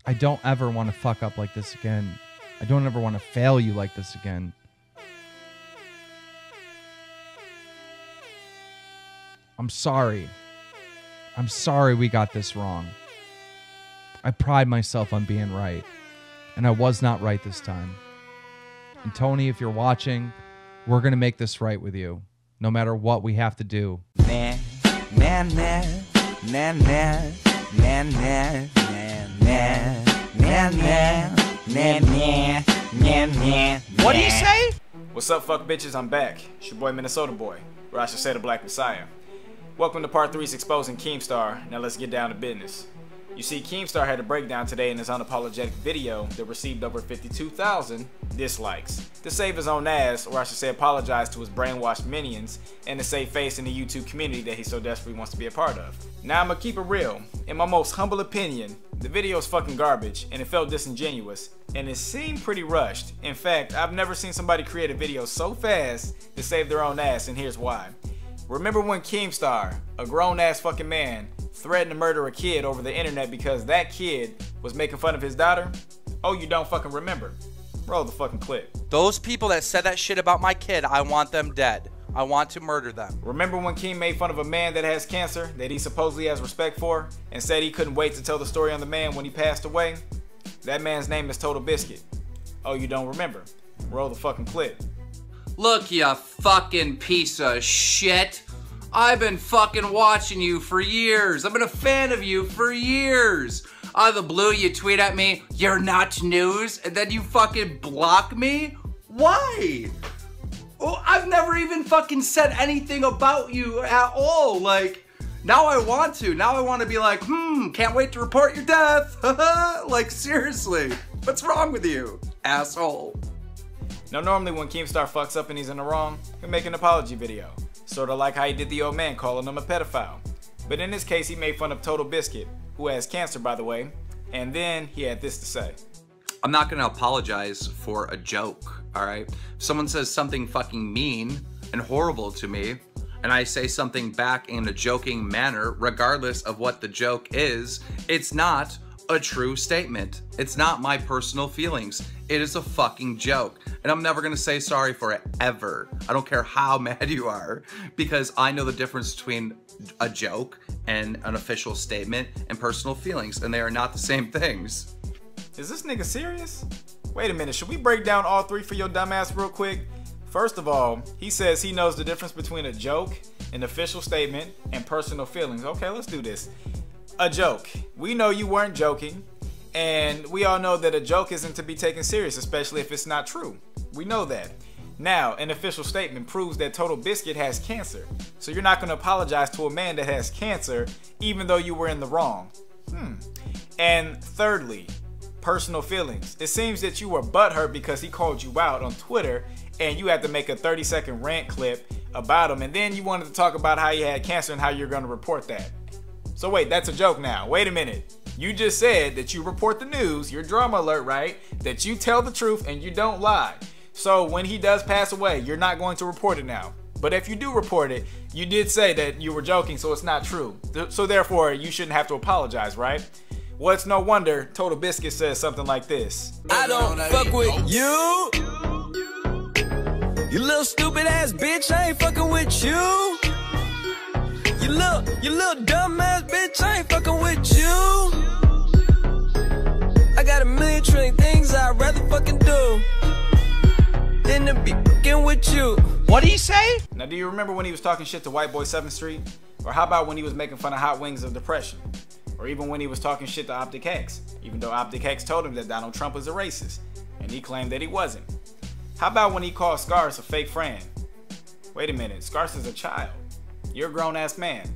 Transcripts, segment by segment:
I don't ever want to fuck up like this again. I don't ever want to fail you like this again. I'm sorry. I'm sorry we got this wrong. I pride myself on being right. And I was not right this time. And Tony, if you're watching, we're going to make this right with you. No matter what we have to do. Nah, nah, nah, nah, nah, nah, nah, nah, nah, nah, nah, nah. What do you say? What's up, fuck bitches? I'm back. It's your boy Minnesotaboyy, or I should say the Black Messiah. Welcome to part 3's exposing Keemstar. Now let's get down to business. You see, Keemstar had a breakdown today in his unapologetic video that received over 52,000 dislikes. To save his own ass, or I should say apologize to his brainwashed minions, and to save face in the YouTube community that he so desperately wants to be a part of. Now I'm gonna keep it real. In my most humble opinion, the video is fucking garbage, and it felt disingenuous, and it seemed pretty rushed. In fact, I've never seen somebody create a video so fast to save their own ass, and here's why. Remember when Keemstar, a grown-ass fucking man, threatened to murder a kid over the internet because that kid was making fun of his daughter? Oh, you don't fucking remember. Roll the fucking clip. Those people that said that shit about my kid, I want them dead. I want to murder them. Remember when Keem made fun of a man that has cancer that he supposedly has respect for and said he couldn't wait to tell the story on the man when he passed away? That man's name is Total Biscuit. Oh, you don't remember. Roll the fucking clip. Look, you fucking piece of shit. I've been fucking watching you for years. I've been a fan of you for years. Out of the blue, you tweet at me, "You're not news," and then you fucking block me? Why? Oh, I've never even fucking said anything about you at all. Like, now I want to. Now I want to be like, can't wait to report your death. Like, seriously. What's wrong with you, asshole? Now, normally when Keemstar fucks up and he's in the wrong, he'll make an apology video. Sorta like how he did the old man calling him a pedophile. But in this case, he made fun of Total Biscuit, who has cancer, by the way, and then he had this to say. I'm not gonna apologize for a joke, alright? If someone says something fucking mean and horrible to me, and I say something back in a joking manner, regardless of what the joke is, it's not a true statement. It's not my personal feelings. It is a fucking joke. And I'm never gonna say sorry for it, ever. I don't care how mad you are, because I know the difference between a joke and an official statement and personal feelings, and they are not the same things. Is this nigga serious? Wait a minute, should we break down all three for your dumbass real quick? First of all, he says he knows the difference between a joke, an official statement, and personal feelings. Okay, let's do this. A joke. We know you weren't joking, and we all know that a joke isn't to be taken serious, especially if it's not true. We know that. Now, an official statement proves that Total Biscuit has cancer, so you're not going to apologize to a man that has cancer, even though you were in the wrong. And thirdly, personal feelings. It seems that you were butthurt because he called you out on Twitter, and you had to make a 30-second rant clip about him, and then you wanted to talk about how you had cancer and how you're going to report that. So wait, that's a joke now. Wait a minute. You just said that you report the news, your drama alert, right? That you tell the truth and you don't lie. So when he does pass away, you're not going to report it now. But if you do report it, you did say that you were joking, so it's not true. So therefore, you shouldn't have to apologize, right? Well, it's no wonder Total Biscuit says something like this. I don't fuck with you. You little stupid ass bitch, I ain't fucking with you. You little dumb ass bitch, I ain't fucking with you. I got a million trillion things I'd rather fucking do than to be fucking with you. What do you say? Now, do you remember when he was talking shit to White Boy 7th Street? Or how about when he was making fun of Hot Wings of Depression? Or even when he was talking shit to Optic X, even though Optic X told him that Donald Trump was a racist, and he claimed that he wasn't. How about when he called Scars a fake friend? Wait a minute, Scars is a child. You're a grown-ass man.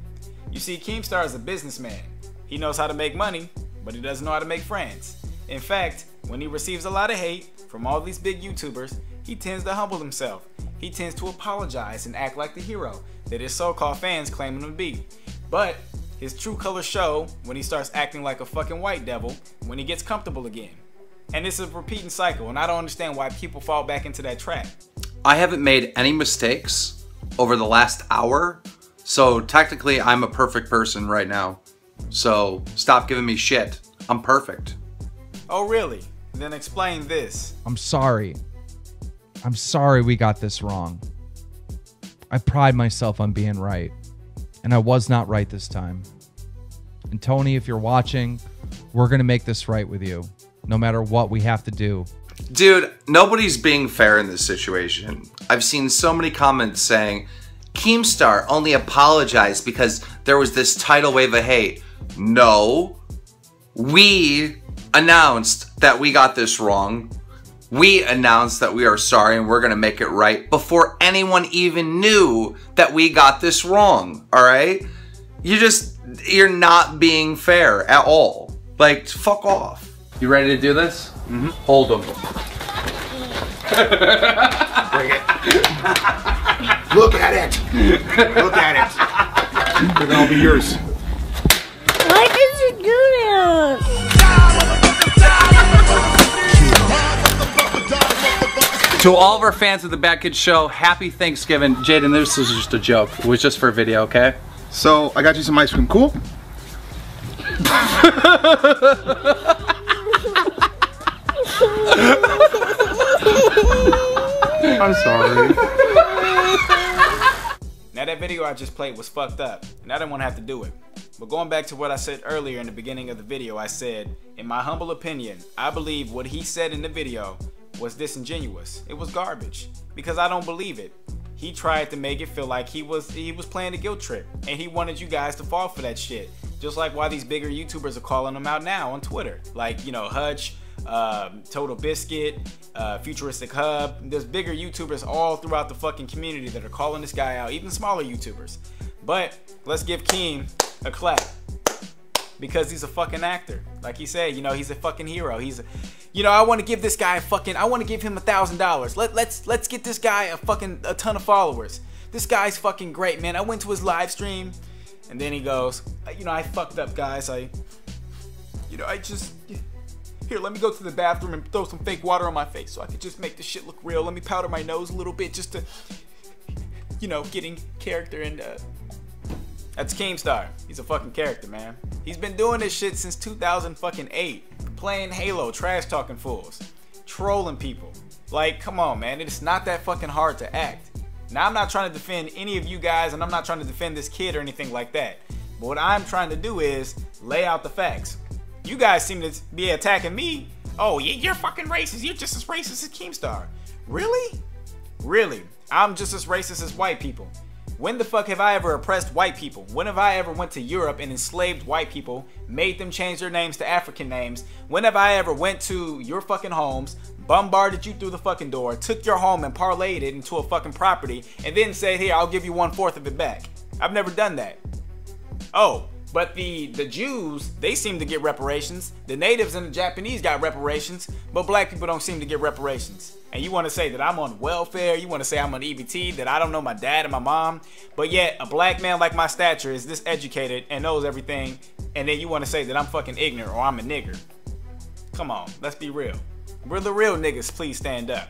You see, Keemstar is a businessman. He knows how to make money, but he doesn't know how to make friends. In fact, when he receives a lot of hate from all these big YouTubers, he tends to humble himself. He tends to apologize and act like the hero that his so-called fans claim him to be. But his true colors show when he starts acting like a fucking white devil when he gets comfortable again. And it's a repeating cycle, and I don't understand why people fall back into that trap. I haven't made any mistakes over the last hour, so technically I'm a perfect person right now. So stop giving me shit. I'm perfect. Oh, really? Then explain this. I'm sorry. I'm sorry we got this wrong. I pride myself on being right, and I was not right this time. And Tony, if you're watching, we're going to make this right with you, no matter what we have to do. Dude, nobody's being fair in this situation. I've seen so many comments saying, Keemstar only apologized because there was this tidal wave of hate. No. We announced that we got this wrong. We announced that we are sorry and we're going to make it right before anyone even knew that we got this wrong, all right? You're not being fair at all. Like, fuck off. You ready to do this? Mm-hmm. Hold them. Bring it. Look at it. Look at it. They're gonna be yours. Why did you do this? To all of our fans of the Bad Kids Show, happy Thanksgiving. Jaden, this was just a joke. It was just for a video, okay? So, I got you some ice cream. Cool? I'm sorry. Now that video I just played was fucked up, and I didn't want to have to do it. But going back to what I said earlier in the beginning of the video, I said, in my humble opinion, I believe what he said in the video was disingenuous. It was garbage, because I don't believe it. He tried to make it feel like he was playing a guilt trip, and he wanted you guys to fall for that shit. Just like why these bigger YouTubers are calling him out now on Twitter. Like, you know, Hutch, Total Biscuit, Futuristic Hub. There's bigger YouTubers all throughout the fucking community that are calling this guy out, even smaller YouTubers. But let's give Keem a clap, because he's a fucking actor. Like he said, you know, he's a fucking hero. You know, I want to give this guy I want to give him $1,000. Let's get this guy a ton of followers. This guy's fucking great, man. I went to his live stream, and then he goes, you know, I fucked up, guys. Here, let me go to the bathroom and throw some fake water on my face so I can just make this shit look real. Let me powder my nose a little bit just to, you know, getting character and, That's Keemstar. He's a fucking character, man. He's been doing this shit since 2008. Playing Halo, trash talking fools, trolling people. Like, come on, man. It's not that fucking hard to act. Now, I'm not trying to defend any of you guys, and I'm not trying to defend this kid or anything like that. But what I'm trying to do is lay out the facts. You guys seem to be attacking me. Oh, you're fucking racist. You're just as racist as Keemstar. Really? Really? I'm just as racist as white people. When the fuck have I ever oppressed white people? When have I ever went to Europe and enslaved white people, made them change their names to African names? When have I ever went to your fucking homes, bombarded you through the fucking door, took your home and parlayed it into a fucking property, and then said, here, I'll give you 1/4 of it back? I've never done that. Oh, but the Jews, they seem to get reparations. The natives and the Japanese got reparations, but black people don't seem to get reparations. And you want to say that I'm on welfare, you want to say I'm on EBT, that I don't know my dad and my mom, but yet a black man like my stature is this educated and knows everything, and then you want to say that I'm fucking ignorant or I'm a nigger. Come on, let's be real. We're the real niggas, please stand up.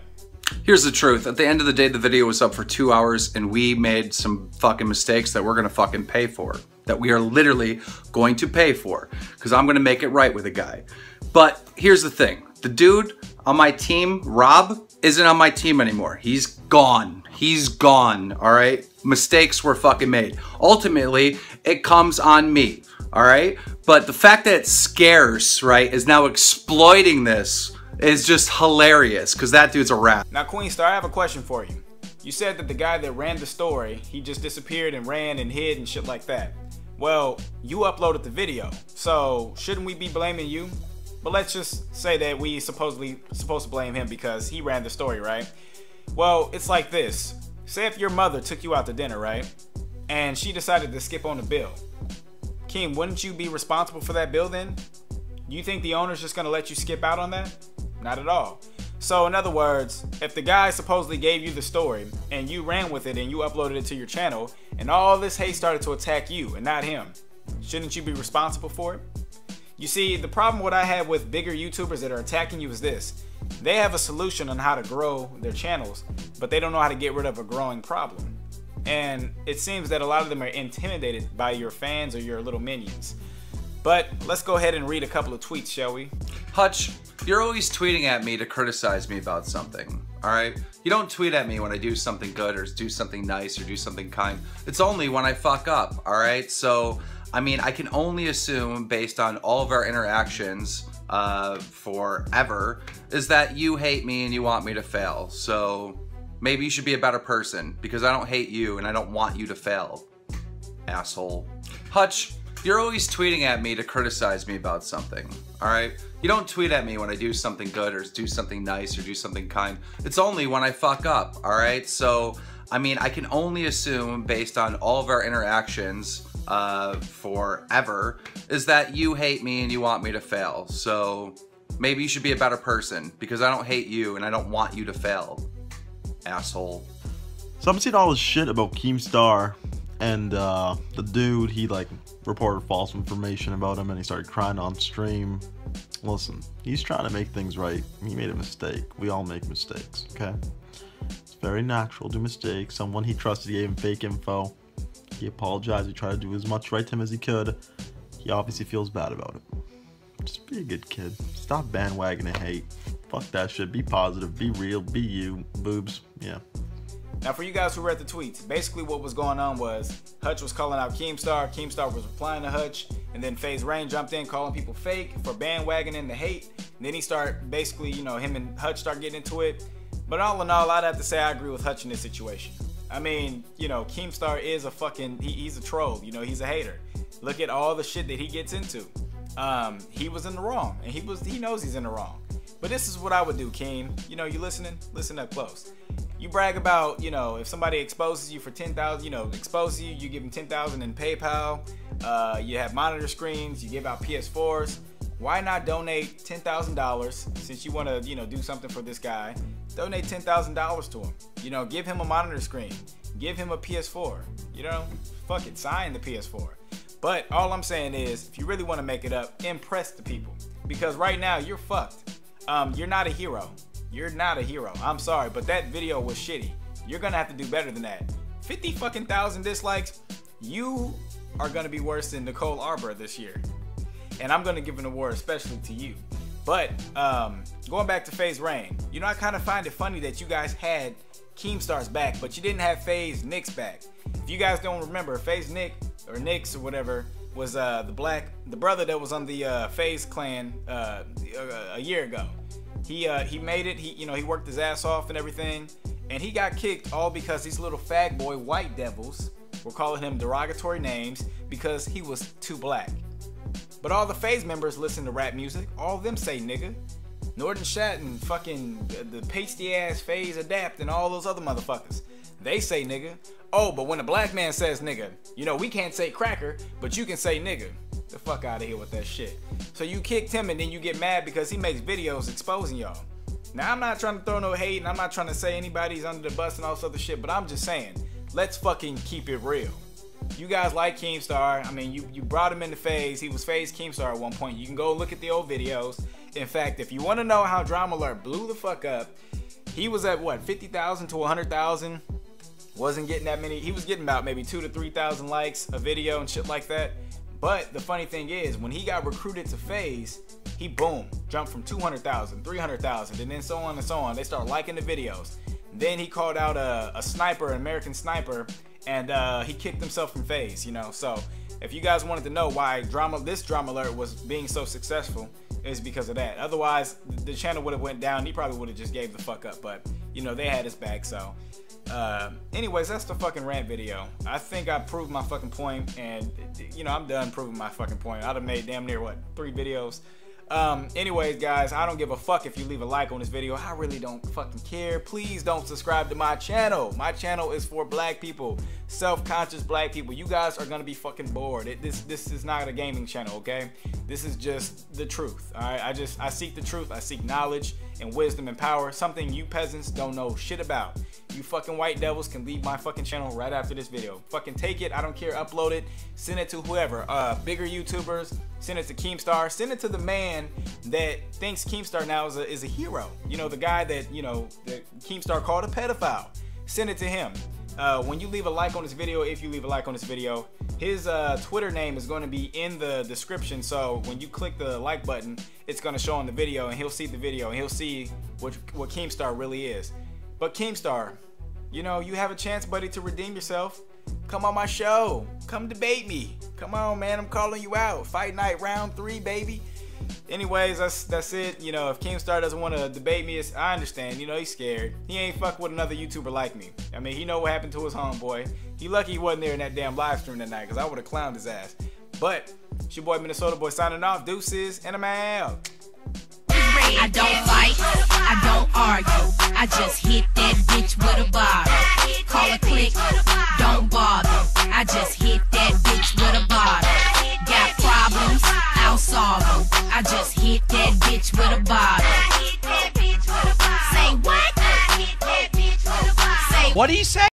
Here's the truth. At the end of the day, the video was up for 2 hours and we made some fucking mistakes that we're gonna fucking pay for. That we are literally going to pay for. Because I'm gonna make it right with a guy. But here's the thing. The dude on my team, Rob, isn't on my team anymore. He's gone. He's gone, all right? Mistakes were fucking made. Ultimately, it comes on me, all right? But the fact that it's scarce, right, is now exploiting this is just hilarious because that dude's a rat. Now, Keemstar, I have a question for you. You said that the guy that ran the story, he just disappeared and ran and hid and shit like that. Well, you uploaded the video, so shouldn't we be blaming you? But let's just say that we supposed to blame him because he ran the story, right? Well, it's like this. Say if your mother took you out to dinner, right? And she decided to skip on the bill. Keem, wouldn't you be responsible for that bill then? You think the owner's just gonna let you skip out on that? Not at all. So in other words, if the guy supposedly gave you the story and you ran with it and you uploaded it to your channel and all this hate started to attack you and not him, shouldn't you be responsible for it? You see, the problem what I have with bigger YouTubers that are attacking you is this. They have a solution on how to grow their channels, but they don't know how to get rid of a growing problem. And it seems that a lot of them are intimidated by your fans or your little minions. But let's go ahead and read a couple of tweets, shall we? Hutch, you're always tweeting at me to criticize me about something, alright? You don't tweet at me when I do something good or do something nice or do something kind. It's only when I fuck up, alright? So, I mean, I can only assume based on all of our interactions forever is that you hate me and you want me to fail. So, maybe you should be a better person because I don't hate you and I don't want you to fail, asshole. Hutch, you're always tweeting at me to criticize me about something, alright? You don't tweet at me when I do something good or do something nice or do something kind. It's only when I fuck up, alright? So, I mean, I can only assume based on all of our interactions forever is that you hate me and you want me to fail. So, maybe you should be a better person because I don't hate you and I don't want you to fail, asshole. So I've seen all this shit about Keemstar and the dude, he like reported false information about him and he started crying on stream. Listen, he's trying to make things right. He made a mistake. We all make mistakes, okay? It's very natural to mistake. Someone he trusted gave him fake info. He apologized. He tried to do as much right to him as he could. He obviously feels bad about it. Just be a good kid. Stop bandwagoning hate. Fuck that shit. Be positive. Be real. Be you. Boobs. Yeah. Now, for you guys who read the tweets, basically what was going on was Hutch was calling out Keemstar. Keemstar was replying to Hutch, and then FaZe Rain jumped in calling people fake for bandwagoning the hate. And then he started basically, you know, him and Hutch start getting into it. But all in all, I'd have to say I agree with Hutch in this situation. I mean, you know, Keemstar is a fucking, he's a troll. You know, he's a hater. Look at all the shit that he gets into. He was in the wrong, and he knows he's in the wrong. But this is what I would do, Keem. You know, you listening? Listen up close. You brag about, you know, if somebody exposes you for 10,000, you know, exposes you, you give them 10,000 in PayPal. You have monitor screens. You give out PS4s. Why not donate $10,000 since you want to, you know, do something for this guy? Donate $10,000 to him. You know, give him a monitor screen. Give him a PS4. You know, fuck it, sign the PS4. But all I'm saying is, if you really want to make it up, impress the people. Because right now, you're fucked. You're not a hero. You're not a hero. I'm sorry, but that video was shitty. You're gonna have to do better than that. 50 fucking thousand dislikes. You are gonna be worse than Nicole Arbor this year. And I'm gonna give an award especially to you. But going back to FaZe Rain, you know, I kind of find it funny that you guys had Keemstar's back, but you didn't have FaZe Nick's back. If you guys don't remember, FaZe Nick or Nick's or whatever was the brother that was on the FaZe clan a year ago. He made it. He worked his ass off and everything, and he got kicked all because these little fag boy white devils were calling him derogatory names because he was too black. But all the FaZe members listen to rap music. All of them say nigga. Norton Shat and fucking the pasty ass FaZe Adapt and all those other motherfuckers. They say nigga. Oh, but when a black man says nigga, you know, we can't say cracker, but you can say nigga. The fuck out of here with that shit. So you kicked him and then you get mad because he makes videos exposing y'all. Now, I'm not trying to throw no hate and I'm not trying to say anybody's under the bus and all this other shit, but I'm just saying, let's fucking keep it real. You guys like Keemstar. I mean, you brought him into FaZe. He was FaZe Keemstar at one point. You can go look at the old videos. In fact, if you want to know how Drama Alert blew the fuck up, he was at what, 50,000 to 100,000? Wasn't getting that many. He was getting about maybe 2,000 to 3,000 likes a video and shit like that. But the funny thing is, when he got recruited to FaZe, he boom, jumped from 200,000, 300,000, and then so on and so on. They started liking the videos. Then he called out a sniper, an American sniper, and he kicked himself from FaZe, you know. So if you guys wanted to know why this Drama Alert was being so successful, it's because of that. Otherwise, the channel would have went down. He probably would have just gave the fuck up. But, you know, they had his back, so... anyways, that's the fucking rant video. I think I proved my fucking point, and you know, I'm done proving my fucking point. I'd have made damn near what, 3 videos. Anyways, guys, I don't give a fuck if you leave a like on this video. I really don't fucking care. Please don't subscribe to my channel. My channel is for black people, self-conscious black people. You guys are gonna be fucking bored. This is not a gaming channel, okay? This is just the truth. All right, I seek the truth. I seek knowledge and wisdom and power, something you peasants don't know shit about. You fucking white devils can leave my fucking channel right after this video. Fucking take it, I don't care, upload it, send it to whoever. Bigger YouTubers, send it to Keemstar, send it to the man that thinks Keemstar now is a hero. You know, the guy that, you know, that Keemstar called a pedophile. Send it to him. when you leave a like on this video, if you leave a like on this video, his Twitter name is going to be in the description. So when you click the like button, it's going to show on the video, and he'll see the video, and he'll see what Keemstar really is. But Keemstar, you know, you have a chance, buddy, to redeem yourself. Come on my show. Come debate me. Come on, man. I'm calling you out. Fight night round 3, baby. Anyways, that's it. You know, if Keemstar doesn't want to debate me, I understand. You know, he's scared. He ain't fuck with another YouTuber like me. I mean, he know what happened to his homeboy. He lucky he wasn't there in that damn live stream that night, because I would have clowned his ass. But it's your boy Minnesotaboyy signing off. Deuces, and I'm out. I don't fight, I don't argue, I just hit that bitch with a bottle. Call a click, don't bother, I just hit that bitch with a bottle. Got problems, I'll solve them, I just hit that bitch with a bottle. Say what? What do you say?